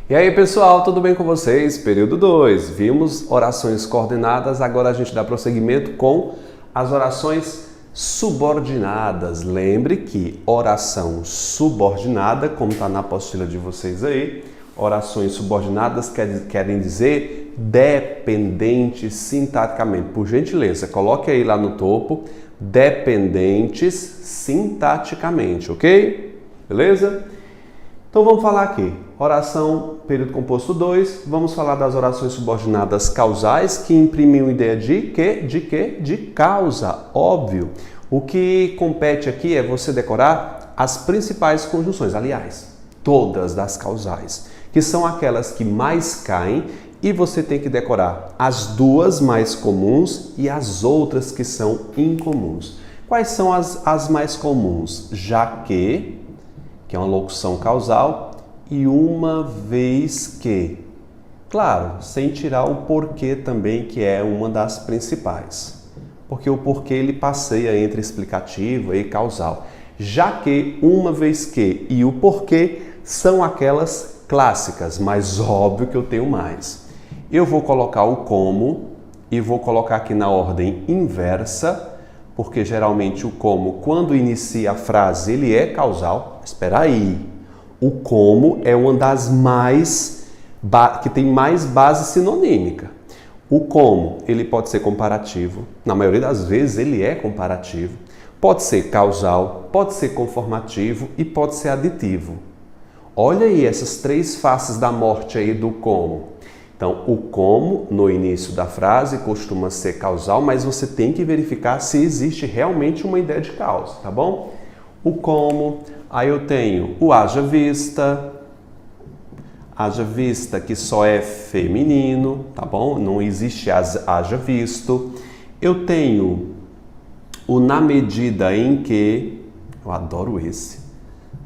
E aí pessoal, tudo bem com vocês? Período 2, vimos orações coordenadas, agora a gente dá prosseguimento com as orações subordinadas. Lembre que oração subordinada, como está na apostila de vocês aí, orações subordinadas querem dizer dependentes sintaticamente. Por gentileza, coloque aí lá no topo, dependentes sintaticamente, ok? Beleza? Então vamos falar aqui, oração período composto 2, vamos falar das orações subordinadas causais que imprimem uma ideia de quê? De quê? De causa, óbvio. O que compete aqui é você decorar as principais conjunções, aliás, todas das causais, que são aquelas que mais caem e você tem que decorar as duas mais comuns e as outras que são incomuns. Quais são as mais comuns? Já que é uma locução causal, e uma vez que. Claro, sem tirar o porquê também, que é uma das principais. Porque o porquê ele passeia entre explicativo e causal. Já que, uma vez que e o porquê são aquelas clássicas, mas óbvio que eu tenho mais. Eu vou colocar o como e vou colocar aqui na ordem inversa, porque geralmente o como, quando inicia a frase, ele é causal. Espera aí, o como é uma das que tem mais base sinonímica. O como, ele pode ser comparativo, na maioria das vezes ele é comparativo, pode ser causal, pode ser conformativo e pode ser aditivo. Olha aí essas três faces da morte aí do como. Então, o como, no início da frase, costuma ser causal, mas você tem que verificar se existe realmente uma ideia de causa, tá bom? O como, aí eu tenho o haja vista que só é feminino, tá bom? Não existe haja visto. Eu tenho o na medida em que, eu adoro esse,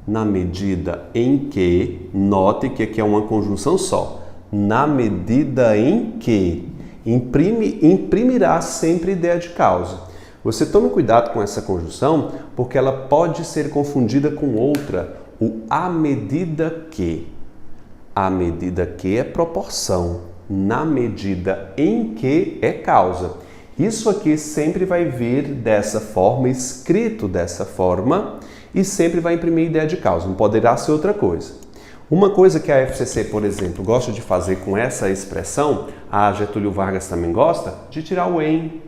na medida em que, note que aqui é uma conjunção só. Na medida em que imprimirá sempre ideia de causa. Você tome cuidado com essa conjunção, porque ela pode ser confundida com outra, o à medida que. À medida que é proporção, na medida em que é causa. Isso aqui sempre vai vir dessa forma, escrito dessa forma, e sempre vai imprimir ideia de causa, não poderá ser outra coisa. Uma coisa que a FCC, por exemplo, gosta de fazer com essa expressão, a Getúlio Vargas também gosta, de tirar o em.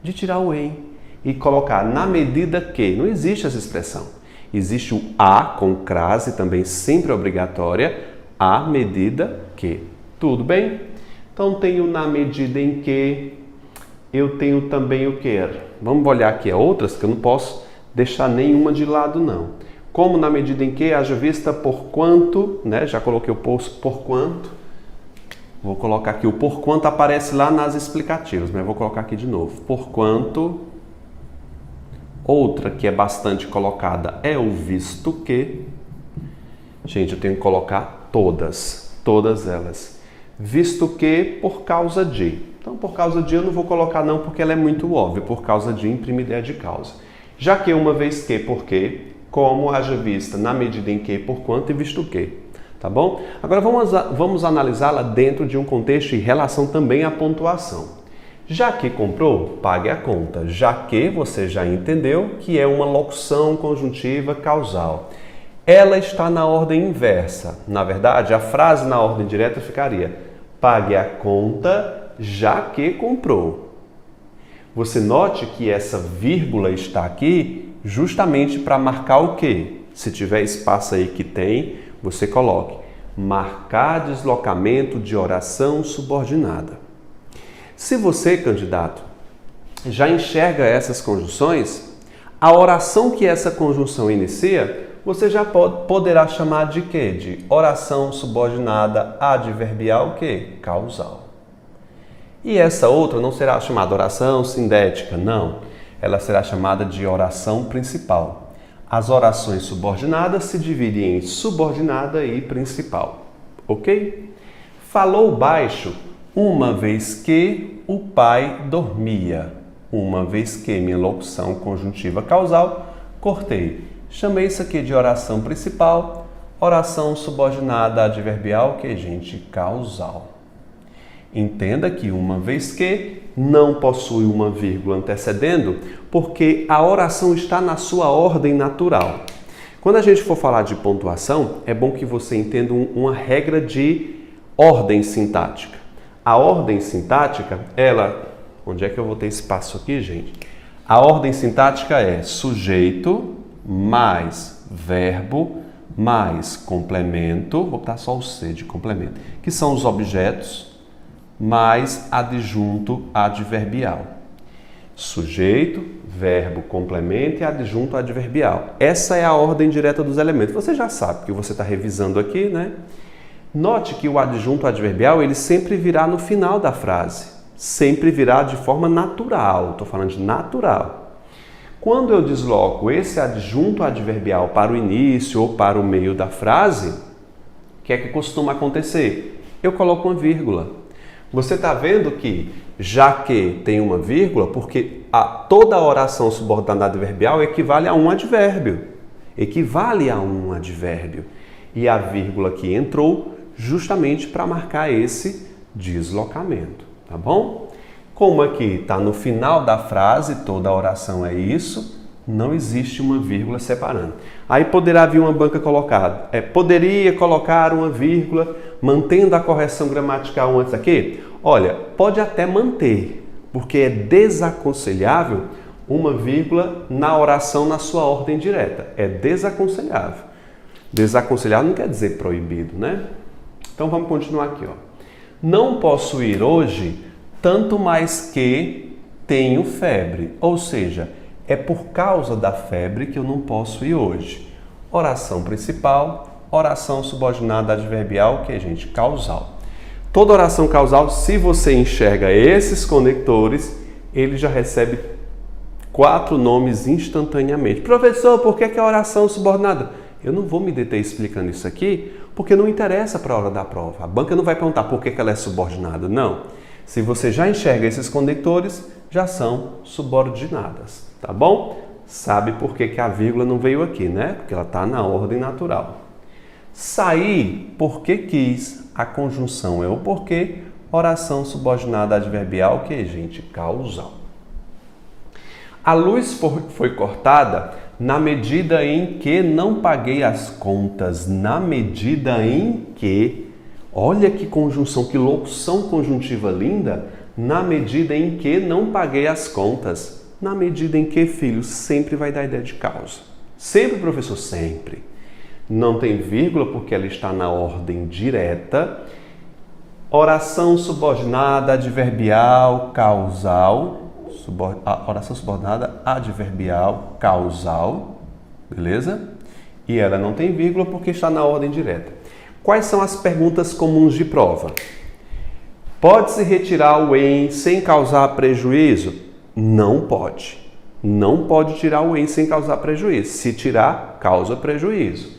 De tirar o em e colocar na medida que. Não existe essa expressão. Existe o a com crase, também sempre obrigatória, à medida que. Tudo bem? Então tenho na medida em que, eu tenho também o que? Vamos olhar aqui a outras, que eu não posso deixar nenhuma de lado não. Como na medida em que, haja vista por quanto, né? Já coloquei o por quanto. Vou colocar aqui o por quanto, aparece lá nas explicativas, mas vou colocar aqui de novo. Por quanto. Outra que é bastante colocada é o visto que. Gente, eu tenho que colocar todas elas. Visto que por causa de. Então, por causa de eu não vou colocar não, porque ela é muito óbvia. Por causa de imprime ideia de causa. Já que uma vez que, porque, como, haja vista, na medida em que, por quanto e visto que. Tá bom? Agora vamos analisá-la dentro de um contexto em relação também à pontuação. Já que comprou, pague a conta. Já que você já entendeu que é uma locução conjuntiva causal. Ela está na ordem inversa. Na verdade, a frase na ordem direta ficaria: pague a conta já que comprou. Você note que essa vírgula está aqui justamente para marcar o quê? Se tiver espaço aí que tem, você coloque marcar deslocamento de oração subordinada. Se você, candidato, já enxerga essas conjunções, a oração que essa conjunção inicia, você já poderá chamar de quê? De oração subordinada adverbial quê? Causal. E essa outra não será chamada oração sindética, não. Ela será chamada de oração principal. As orações subordinadas se dividem em subordinada e principal. Ok? Falou baixo, uma vez que o pai dormia. Uma vez que, minha locução conjuntiva causal, cortei. Chamei isso aqui de oração principal, Oração subordinada adverbial, que, gente? Causal. Entenda que uma vez que não possui uma vírgula antecedendo, porque a oração está na sua ordem natural. Quando a gente for falar de pontuação, é bom que você entenda uma regra de ordem sintática. A ordem sintática, ela... Onde é que eu vou ter espaço aqui, gente? A ordem sintática é sujeito mais verbo mais complemento, vou botar só o C de complemento, que são os objetos, mais adjunto adverbial. Sujeito, verbo, complemento e adjunto adverbial. Essa é a ordem direta dos elementos. Você já sabe que você está revisando aqui, né? Note que o adjunto adverbial, ele sempre virá no final da frase. Sempre virá de forma natural. Estou falando de natural. Quando eu desloco esse adjunto adverbial para o início ou para o meio da frase, o que é que costuma acontecer? Eu coloco uma vírgula. Você está vendo que, já que tem uma vírgula, porque toda oração subordinada adverbial equivale a um advérbio. Equivale a um advérbio. E a vírgula que entrou justamente para marcar esse deslocamento, tá bom? Como aqui está no final da frase, toda a oração é isso, não existe uma vírgula separando. Aí poderá vir uma banca colocada. Poderia colocar uma vírgula mantendo a correção gramatical antes aqui? Olha, pode até manter, porque é desaconselhável uma vírgula na oração na sua ordem direta. É desaconselhável. Desaconselhável não quer dizer proibido, né? Então vamos continuar aqui, ó. Não posso ir hoje, tanto mais que tenho febre. Ou seja, é por causa da febre que eu não posso ir hoje. Oração principal, oração subordinada adverbial, que é, gente, causal. Toda oração causal, se você enxerga esses conectores, ele já recebe 4 nomes instantaneamente. Professor, por que é oração subordinada? Eu não vou me deter explicando isso aqui, porque não interessa para a hora da prova. A banca não vai perguntar por que ela é subordinada, não. Se você já enxerga esses conectores, já são subordinadas, tá bom? Sabe por que a vírgula não veio aqui, né? Porque ela está na ordem natural. Sair porque quis, a conjunção é o porquê, oração subordinada adverbial, que é, gente, causal. A luz foi cortada na medida em que não paguei as contas. Na medida em que... Olha que conjunção, que locução conjuntiva linda. Na medida em que não paguei as contas. Na medida em que, filho, sempre vai dar ideia de causa. Sempre, professor, sempre. Não tem vírgula porque ela está na ordem direta. Oração subordinada adverbial causal. Oração subordinada adverbial causal. Beleza? E ela não tem vírgula porque está na ordem direta. Quais são as perguntas comuns de prova? Pode-se retirar o em sem causar prejuízo? Não pode. Não pode tirar o em sem causar prejuízo. Se tirar, causa prejuízo.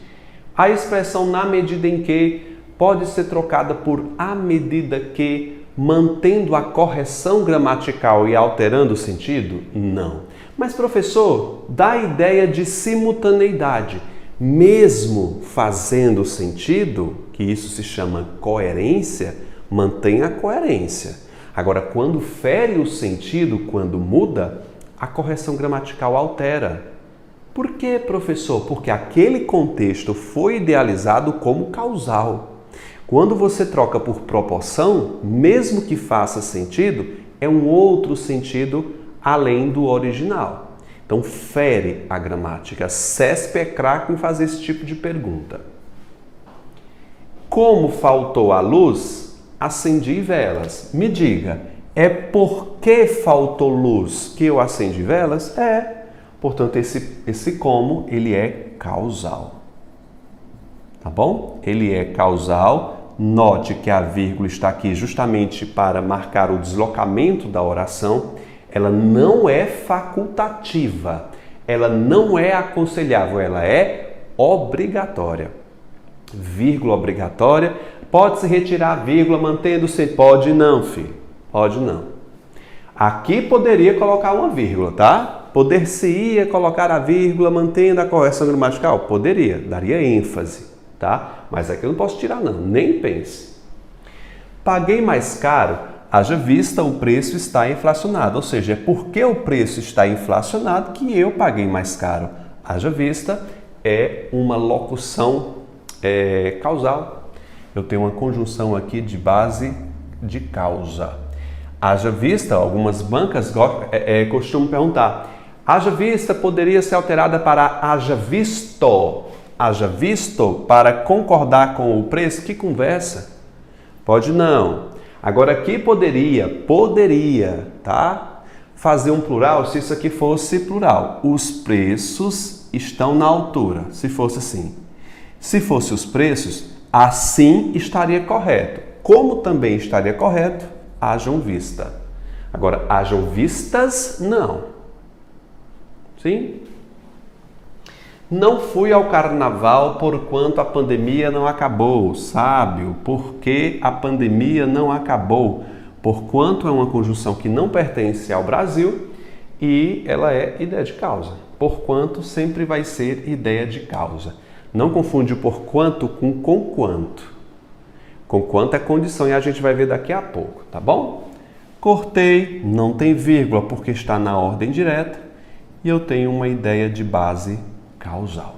A expressão na medida em que pode ser trocada por à medida que, mantendo a correção gramatical e alterando o sentido? Não. Mas, professor, dá a ideia de simultaneidade. Mesmo fazendo sentido, que isso se chama coerência, mantém a coerência. Agora, quando fere o sentido, quando muda, a correção gramatical altera. Por quê, professor? Porque aquele contexto foi idealizado como causal. Quando você troca por proporção, mesmo que faça sentido, é um outro sentido além do original. Então, fere a gramática. CESP é craque em fazer esse tipo de pergunta. Como faltou a luz, acendi velas. Me diga, é porque faltou luz que eu acendi velas? É. Portanto, esse como, ele é causal. Tá bom? Ele é causal. Note que a vírgula está aqui justamente para marcar o deslocamento da oração. Ela não é facultativa, ela não é aconselhável, ela é obrigatória. Vírgula obrigatória, pode-se retirar a vírgula mantendo-se? Pode não, filho, pode não. Aqui poderia colocar uma vírgula, tá? Poder-se-ia colocar a vírgula mantendo a correção gramatical? Poderia, daria ênfase. tá? Mas aqui eu não posso tirar não, nem pense. Paguei mais caro, haja vista o preço está inflacionado, ou seja, é porque o preço está inflacionado que eu paguei mais caro. Haja vista é uma locução causal. Eu tenho uma conjunção aqui de base de causa. Haja vista, algumas bancas costumam perguntar, haja vista poderia ser alterada para haja visto. Haja visto para concordar com o preço? Que conversa? Pode não. Agora aqui poderia, tá? Fazer um plural se isso aqui fosse plural. Os preços estão na altura, se fosse assim. Se fosse os preços, assim estaria correto. Como também estaria correto, hajam vista. Agora, hajam vistas, não. Sim? Não fui ao carnaval porquanto a pandemia não acabou. Sábio, porque a pandemia não acabou. Porquanto é uma conjunção que não pertence ao Brasil e ela é ideia de causa. Porquanto sempre vai ser ideia de causa. Não confunde o porquanto com quanto. Com quanto é condição e a gente vai ver daqui a pouco, tá bom? Cortei, não tem vírgula porque está na ordem direta e eu tenho uma ideia de base causal.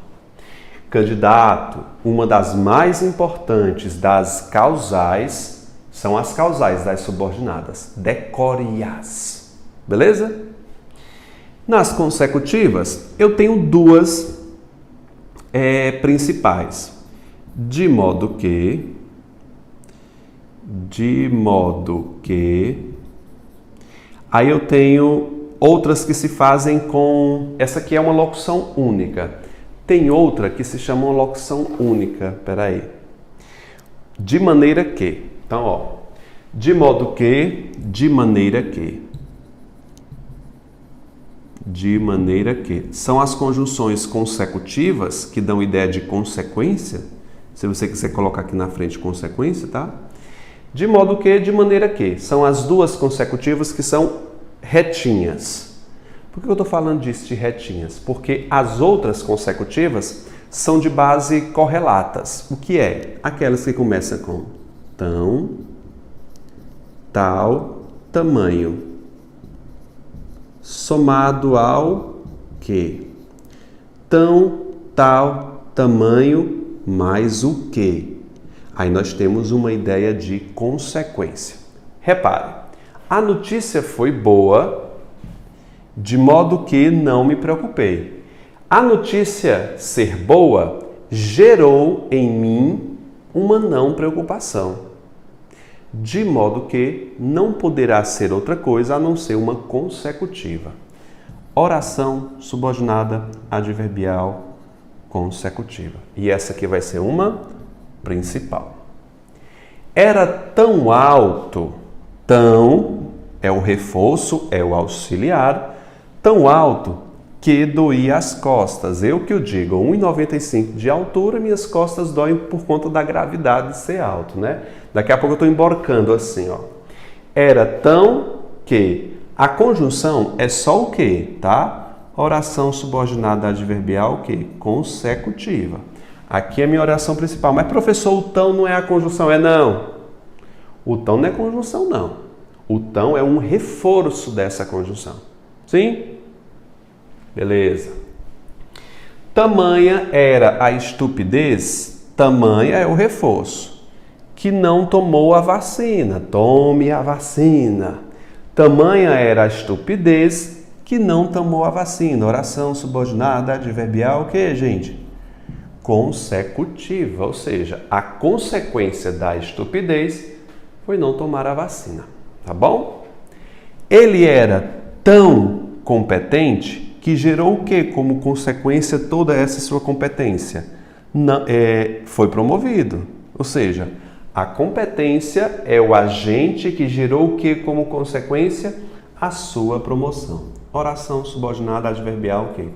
Candidato, uma das mais importantes das causais são as causais das subordinadas. Decore-as. Beleza? Nas consecutivas, eu tenho duas principais. De modo que. Aí eu tenho outras que se fazem com... Essa aqui é uma locução única. Tem outra que se chama uma locução única. Peraí. De maneira que. Então, ó. De modo que, de maneira que. De maneira que. São as conjunções consecutivas que dão ideia de consequência. Se você quiser colocar aqui na frente consequência, tá? De modo que, de maneira que. São as duas consecutivas que são retinhas. Por que eu estou falando disso de retinhas? Porque as outras consecutivas são de base correlatas. O que é? Aquelas que começam com tão, tal, tamanho. Somado ao que? Tão, tal, tamanho, mais o que? Aí nós temos uma ideia de consequência. Repare. A notícia foi boa, de modo que não me preocupei. A notícia ser boa gerou em mim uma não preocupação, de modo que não poderá ser outra coisa a não ser uma consecutiva. Oração subordinada adverbial consecutiva. E essa aqui vai ser uma principal. Era tão alto, tão é o reforço, é o auxiliar, tão alto que doía as costas. Eu que o digo, 1,95 de altura, minhas costas doem por conta da gravidade de ser alto, né? Daqui a pouco eu estou emborcando assim, ó. Era tão que. A conjunção é só o que, tá? Oração subordinada adverbial, o que? Consecutiva. Aqui é a minha oração principal. Mas, professor, o tão não é a conjunção, é não. O tão não é conjunção, não. O tão é um reforço dessa conjunção. Sim? Beleza. Tamanha era a estupidez, tamanha é o reforço, que não tomou a vacina. Tome a vacina. Tamanha era a estupidez, que não tomou a vacina. Oração subordinada adverbial, o que, gente? Consecutiva, ou seja, a consequência da estupidez foi não tomar a vacina. Tá bom? Ele era tão competente que gerou o que como consequência toda essa sua competência? Foi promovido. Ou seja, a competência é o agente que gerou o que como consequência? A sua promoção. Oração subordinada adverbial o quê?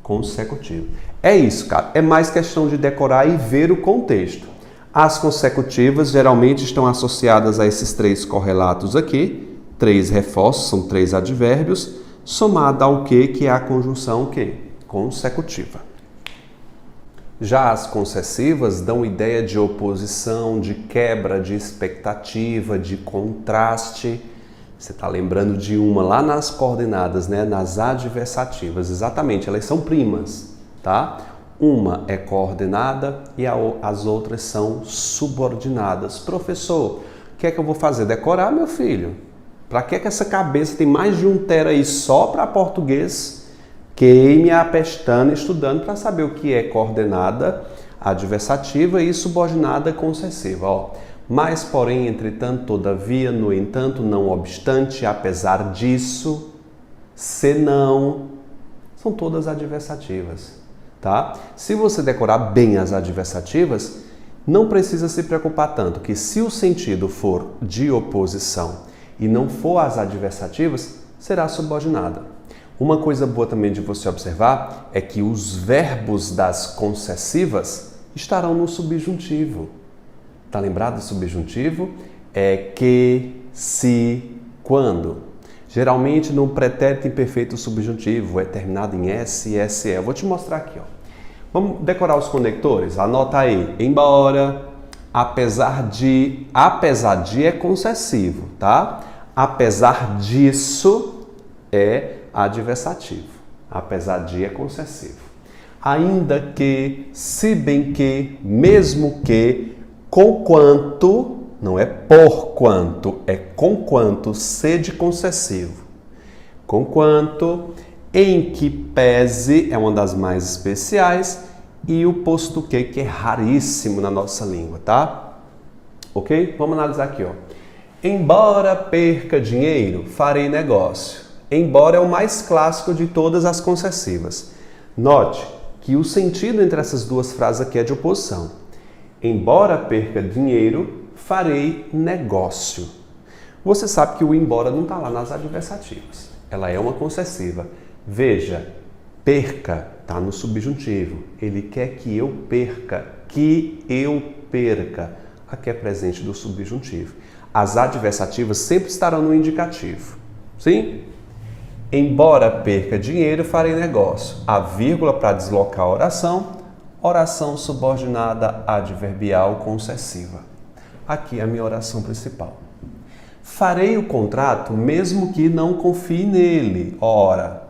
Consecutiva. É isso, cara. É mais questão de decorar e ver o contexto. As consecutivas geralmente estão associadas a esses três correlatos aqui, três reforços, são três advérbios, somada ao que é a conjunção que? Consecutiva. Já as concessivas dão ideia de oposição, de quebra de expectativa, de contraste. Você está lembrando de uma lá nas coordenadas, né? Nas adversativas. Exatamente, elas são primas, tá? Uma é coordenada e as outras são subordinadas. Professor, o que é que eu vou fazer? Decorar, meu filho? Para que essa cabeça tem mais de 1 tera aí só para português? Queime a pestana estudando para saber o que é coordenada adversativa e subordinada concessiva. Ó. Mas, porém, entretanto, todavia, no entanto, não obstante, apesar disso, senão, são todas adversativas. Tá? Se você decorar bem as adversativas, não precisa se preocupar tanto que se o sentido for de oposição e não for as adversativas, será subordinada. Uma coisa boa também de você observar é que os verbos das concessivas estarão no subjuntivo. Tá lembrado do subjuntivo? É que, se, quando. Geralmente no pretérito imperfeito subjuntivo é terminado em S e SE. Eu vou te mostrar aqui, ó. Vamos decorar os conectores? Anota aí. Embora, apesar de é concessivo, tá? Apesar disso é adversativo. Apesar de é concessivo. Ainda que, se bem que, mesmo que, conquanto, não é por quanto, é conquanto, se de concessivo. Conquanto, em que pese, é uma das mais especiais, e o posto que é raríssimo na nossa língua, tá? Ok? Vamos analisar aqui, ó. Embora perca dinheiro, farei negócio. Embora é o mais clássico de todas as concessivas. Note que o sentido entre essas duas frases aqui é de oposição. Embora perca dinheiro, farei negócio. Você sabe que o embora não está lá nas adversativas. Ela é uma concessiva. Veja, perca está no subjuntivo. Ele quer que eu perca. Que eu perca. Aqui é presente do subjuntivo. As adversativas sempre estarão no indicativo. Sim? Embora perca dinheiro, farei negócio. A vírgula para deslocar a oração subordinada adverbial concessiva. Aqui é a minha oração principal. Farei o contrato mesmo que não confie nele. Ora,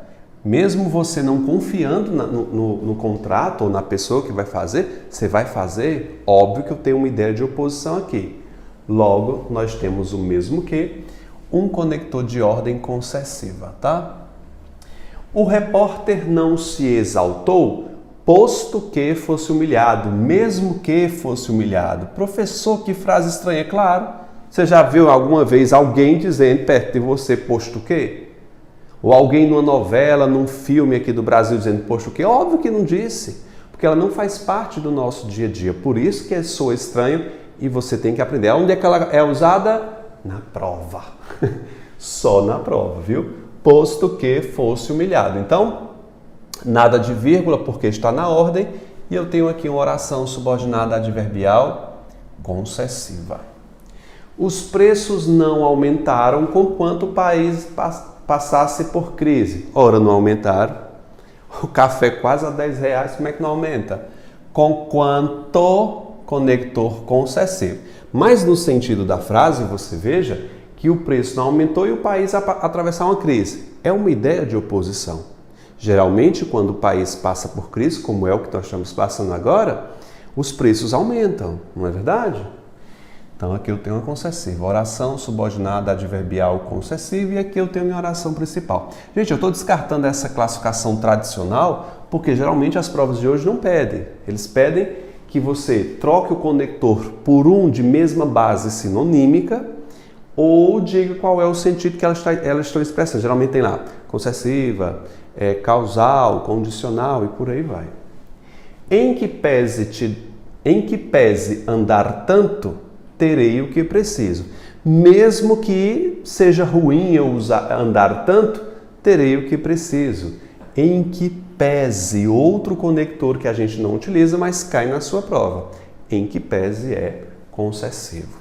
mesmo você não confiando no contrato ou na pessoa que vai fazer, você vai fazer, óbvio que eu tenho uma ideia de oposição aqui. Logo, nós temos o mesmo que um conector de ordem concessiva, tá? O repórter não se exaltou, posto que fosse humilhado, mesmo que fosse humilhado. Professor, que frase estranha, claro. Você já viu alguma vez alguém dizendo perto de você, posto que? Ou alguém numa novela, num filme aqui do Brasil dizendo posto que? Óbvio que não disse, porque ela não faz parte do nosso dia a dia. Por isso que soa estranho e você tem que aprender. Onde é que ela é usada? Na prova. Só na prova, viu? Posto que fosse humilhado. Então, nada de vírgula porque está na ordem e eu tenho aqui uma oração subordinada adverbial concessiva. Os preços não aumentaram conquanto o país passasse por crise. Ora, não aumentaram. O café quase a R$10, como é que não aumenta? Conquanto conector concessivo. Mas no sentido da frase, você veja que o preço não aumentou e o país atravessar uma crise. É uma ideia de oposição. Geralmente, quando o país passa por crise, como é o que nós estamos passando agora, os preços aumentam, não é verdade? Então, aqui eu tenho uma concessiva, oração subordinada adverbial concessiva, e aqui eu tenho minha oração principal. Gente, eu estou descartando essa classificação tradicional, porque geralmente as provas de hoje não pedem. Eles pedem que você troque o conector por um de mesma base sinonímica, ou diga qual é o sentido que elas estão expressando. Geralmente tem lá concessiva, causal, condicional e por aí vai. Em que pese andar tanto, terei o que preciso. Mesmo que seja ruim eu andar tanto, terei o que preciso. Em que pese, outro conector que a gente não utiliza, mas cai na sua prova. Em que pese é concessivo.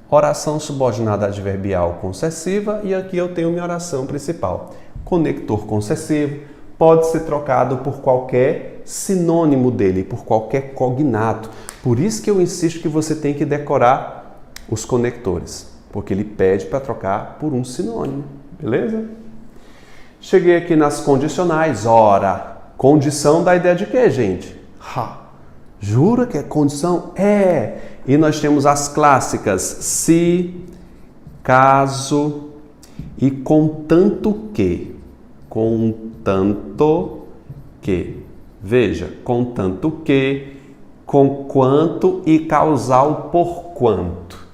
Oração subordinada adverbial concessiva e aqui eu tenho minha oração principal. Conector concessivo, pode ser trocado por qualquer sinônimo dele, por qualquer cognato. Por isso que eu insisto que você tem que decorar os conectores, porque ele pede para trocar por um sinônimo, beleza? Cheguei aqui nas condicionais. Ora, condição dá ideia de quê, gente? Jura que é condição? É! E nós temos as clássicas se, caso e contanto que. Contanto que. Veja, contanto que, com quanto e causal por quanto.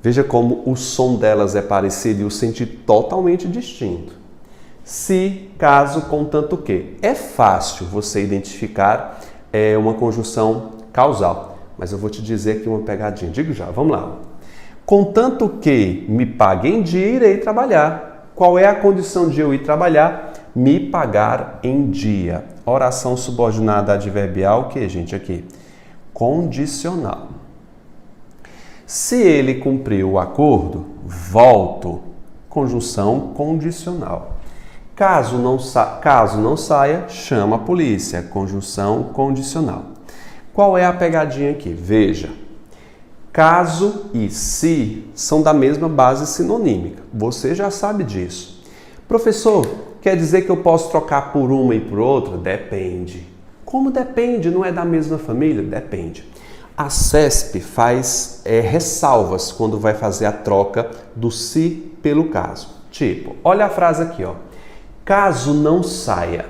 Veja como o som delas é parecido e o sentido totalmente distinto. Se, caso, contanto que. É fácil você identificar uma conjunção causal, mas eu vou te dizer aqui uma pegadinha. Digo já, vamos lá. Contanto que me pague em dia, irei trabalhar. Qual é a condição de eu ir trabalhar? Me pagar em dia. Oração subordinada adverbial, o que, gente, aqui? Condicional. Se ele cumpriu o acordo, volto. Conjunção condicional. Caso não saia, chama a polícia. Conjunção condicional. Qual é a pegadinha aqui? Veja. Caso e se são da mesma base sinonímica. Você já sabe disso. Professor, quer dizer que eu posso trocar por uma e por outra? Depende. Como depende? Não é da mesma família? Depende. A CESP faz ressalvas quando vai fazer a troca do se pelo caso. Tipo, olha a frase aqui, ó. Caso não saia.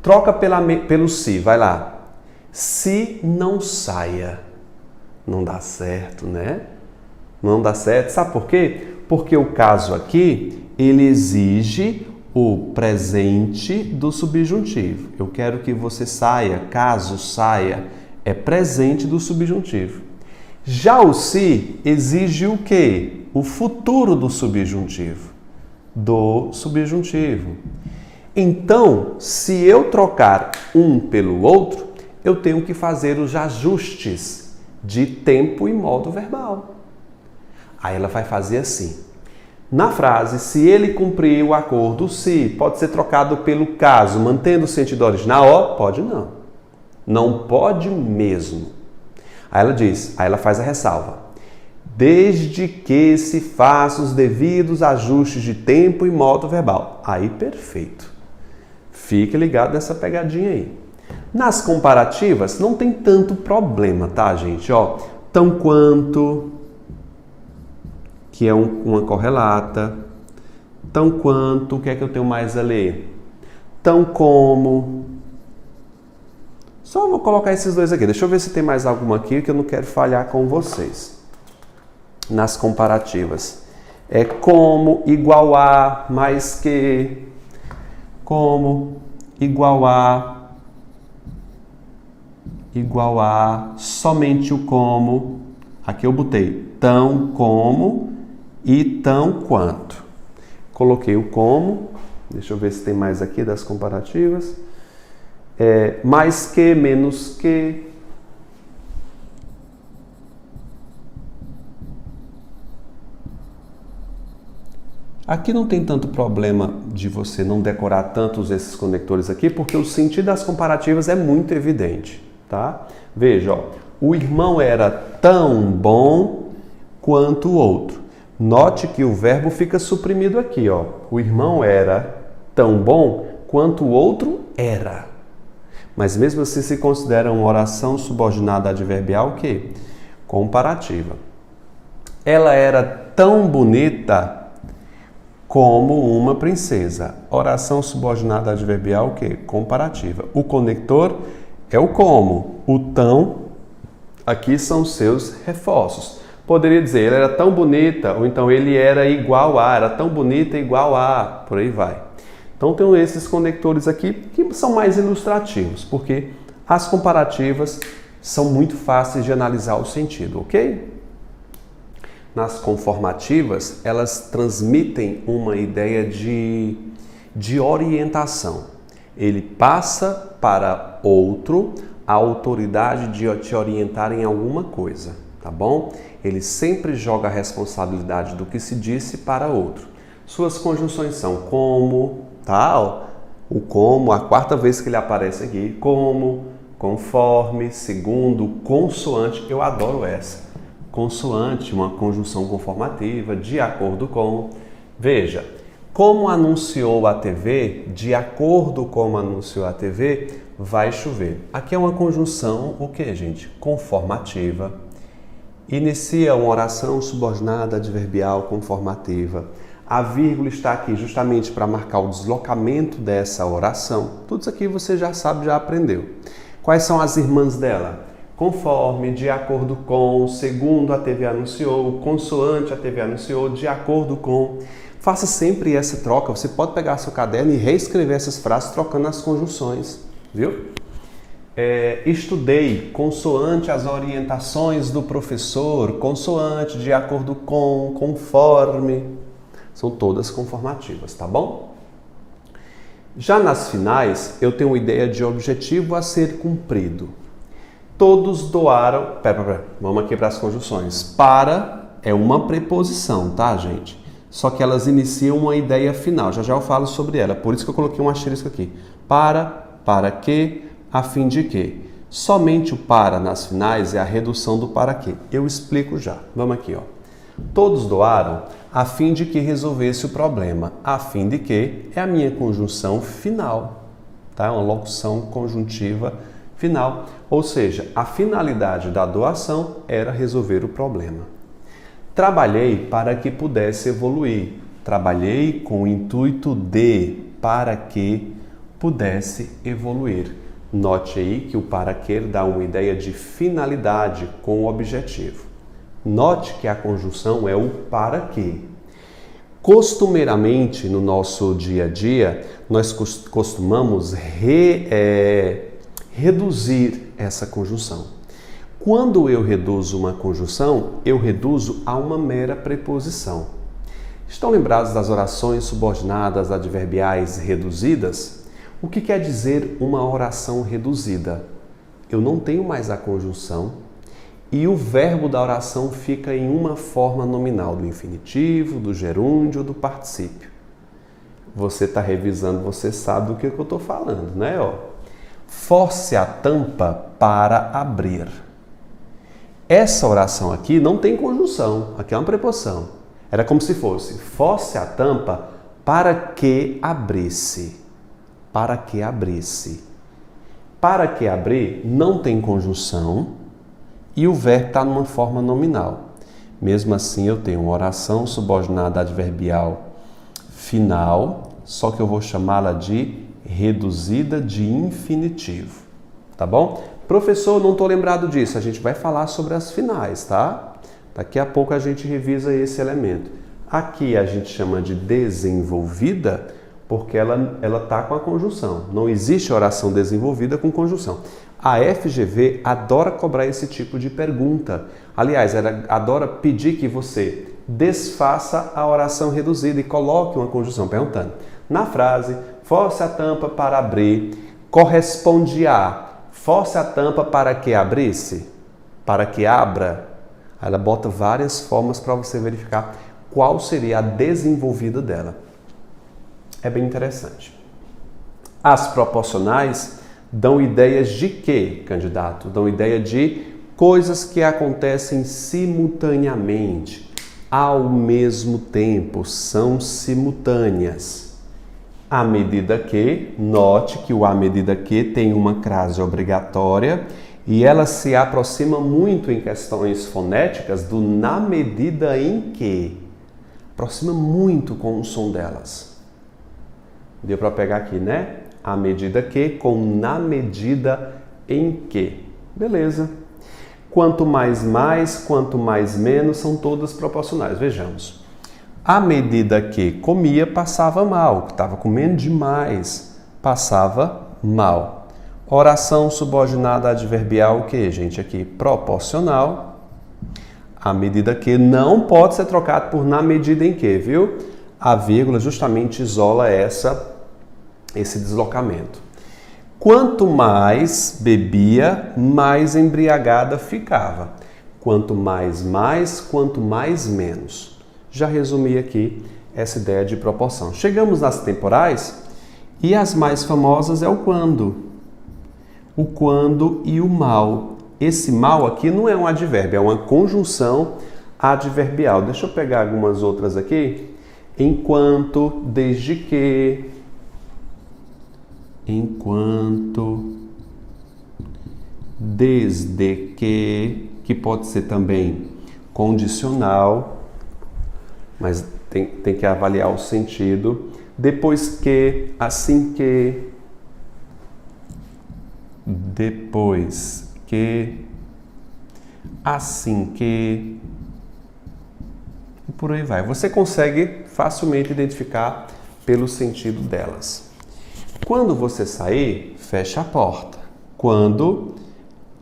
Troca pelo se, vai lá. Se não saia. Não dá certo, né? Não dá certo. Sabe por quê? Porque o caso aqui, ele exige o presente do subjuntivo. Eu quero que você saia, caso saia, é presente do subjuntivo. Já o se exige o quê? O futuro do subjuntivo. Então, se eu trocar um pelo outro, eu tenho que fazer os ajustes de tempo e modo verbal. Aí ela vai fazer assim. Na frase, se ele cumprir o acordo, se pode ser trocado pelo caso, mantendo o sentido original? Ó, pode não. Não pode mesmo. Aí ela faz a ressalva. Desde que se faça os devidos ajustes de tempo e modo verbal. Aí, perfeito. Fique ligado nessa pegadinha aí. Nas comparativas, não tem tanto problema, tá, gente? Ó, tão quanto, que é uma correlata. Tão quanto, o que é que eu tenho mais a ler? Tão como. Só vou colocar esses dois aqui. Deixa eu ver se tem mais alguma aqui que eu não quero falhar com vocês. Nas comparativas. É como, igual a, mais que. Como, igual a, somente o como. Aqui eu botei tão como e tão quanto. Coloquei o como. Deixa eu ver se tem mais aqui das comparativas. Mais que, menos que. Aqui não tem tanto problema de você não decorar tantos esses conectores aqui, porque o sentido das comparativas é muito evidente, tá? Veja, ó, o irmão era tão bom quanto o outro. Note que o verbo fica suprimido aqui, ó. O irmão era tão bom quanto o outro era. Mas mesmo assim se considera uma oração subordinada adverbial o quê? Comparativa. Ela era tão bonita como uma princesa. Oração subordinada adverbial o quê? Comparativa. O conector é o como. O tão, aqui são seus reforços. Poderia dizer, ela era tão bonita, ou então ele era igual a, era tão bonita igual a, por aí vai. Então tem esses conectores aqui que são mais ilustrativos, porque as comparativas são muito fáceis de analisar o sentido, ok? Nas conformativas, elas transmitem uma ideia de orientação. Ele passa para outro a autoridade de te orientar em alguma coisa, tá bom? Ele sempre joga a responsabilidade do que se disse para outro. Suas conjunções são como, tal. O como, a quarta vez que ele aparece aqui, como, conforme, segundo, consoante, eu adoro essa. Consoante, uma conjunção conformativa, de acordo com. Veja, como anunciou a TV, de acordo com como anunciou a TV, vai chover. Aqui é uma conjunção, o que, gente? Conformativa. Inicia uma oração subordinada adverbial conformativa. A vírgula está aqui justamente para marcar o deslocamento dessa oração. Tudo isso aqui você já sabe, já aprendeu. Quais são as irmãs dela? Conforme, de acordo com, segundo a TV anunciou, consoante a TV anunciou, de acordo com. Faça sempre essa troca. Você pode pegar seu caderno e reescrever essas frases trocando as conjunções, viu? Estudei, consoante as orientações do professor, consoante, de acordo com, conforme. São todas conformativas, tá bom? Já nas finais, eu tenho uma ideia de objetivo a ser cumprido. Todos doaram... Pera. Vamos aqui para as conjunções. Para é uma preposição, tá, gente? Só que elas iniciam uma ideia final. Já eu falo sobre ela. Por isso que eu coloquei um asterisco aqui. Para que, a fim de que. Somente o para nas finais é a redução do para que. Eu explico já. Vamos aqui, ó. Todos doaram a fim de que resolvesse o problema. A fim de que é a minha conjunção final, tá? Uma locução conjuntiva final. Ou seja, a finalidade da doação era resolver o problema. Trabalhei para que pudesse evoluir. Trabalhei com o intuito de, para que pudesse evoluir. Note aí que o para que dá uma ideia de finalidade com o objetivo. Note que a conjunção é o para que. Costumeiramente, no nosso dia a dia, nós costumamos reduzir essa conjunção. Quando eu reduzo uma conjunção, eu reduzo a uma mera preposição. Estão lembrados das orações subordinadas adverbiais reduzidas? O que quer dizer uma oração reduzida? Eu não tenho mais a conjunção e o verbo da oração fica em uma forma nominal, do infinitivo, do gerúndio ou do particípio. Você está revisando, você sabe do que eu estou falando, né? Force a tampa para abrir. Essa oração aqui não tem conjunção, aqui é uma preposição. Era como se fosse, force a tampa para que abrisse. Para que abrisse. Para que abrir não tem conjunção e o verbo está numa forma nominal. Mesmo assim, eu tenho uma oração subordinada adverbial final, só que eu vou chamá-la de reduzida de infinitivo. Tá bom? Professor, não estou lembrado disso. A gente vai falar sobre as finais, tá? Daqui a pouco a gente revisa esse elemento. Aqui a gente chama de desenvolvida porque ela está com a conjunção. Não existe oração desenvolvida com conjunção. A FGV adora cobrar esse tipo de pergunta. Aliás, ela adora pedir que você desfaça a oração reduzida e coloque uma conjunção, perguntando. Na frase, force a tampa para abrir, corresponde a force a tampa para que abrisse, para que abra. Ela bota várias formas para você verificar qual seria a desenvolvida dela. É bem interessante. As proporcionais dão ideias de quê, candidato? Dão ideia de coisas que acontecem simultaneamente, ao mesmo tempo, são simultâneas. À medida que, note que o à medida que tem uma crase obrigatória e ela se aproxima muito em questões fonéticas do na medida em que. Aproxima muito com o som delas. Deu para pegar aqui, né? À medida que com na medida em que. Beleza. Quanto mais, quanto mais, menos, são todas proporcionais. Vejamos. À medida que comia, passava mal. Estava comendo demais, passava mal. Oração subordinada adverbial, o que, gente? Aqui, proporcional. À medida que não pode ser trocado por na medida em que, viu? A vírgula justamente isola esse deslocamento. Quanto mais bebia, mais embriagada ficava. Quanto mais, quanto mais, menos. Já resumi aqui essa ideia de proporção. Chegamos nas temporais E as mais famosas é o quando. O quando e o mal. Esse mal aqui não é um advérbio, é uma conjunção adverbial. Deixa eu pegar algumas outras aqui. Enquanto, desde que. Enquanto, desde que pode ser também condicional, mas tem que avaliar o sentido. Depois que, assim que, depois que, assim que, e por aí vai. Você consegue facilmente identificar pelo sentido delas. Quando você sair, fecha a porta. Quando,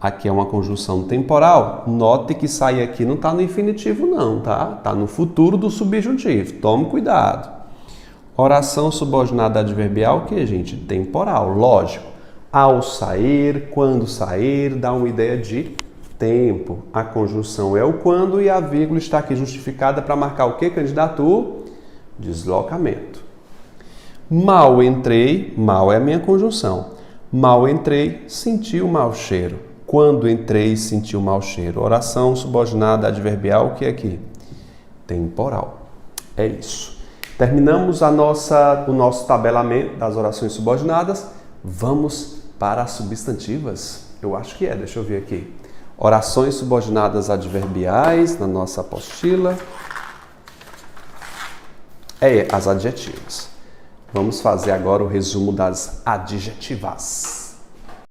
aqui é uma conjunção temporal, note que sair aqui não está no infinitivo não, tá? Está no futuro do subjuntivo. Tome cuidado. Oração subordinada adverbial, que, gente? Temporal, lógico. Ao sair, quando sair, dá uma ideia de tempo. A conjunção é o quando e a vírgula está aqui justificada para marcar o que, candidato? O deslocamento. Mal entrei, mal é a minha conjunção. Mal entrei, senti o mau cheiro. Quando entrei, senti o mau cheiro. Oração subordinada adverbial, o que é aqui? Temporal. É isso. Terminamos o nosso tabelamento das orações subordinadas. Vamos para as substantivas? Eu acho que é, deixa eu ver aqui. Orações subordinadas adverbiais na nossa apostila. As adjetivas. Vamos fazer agora o resumo das adjetivas.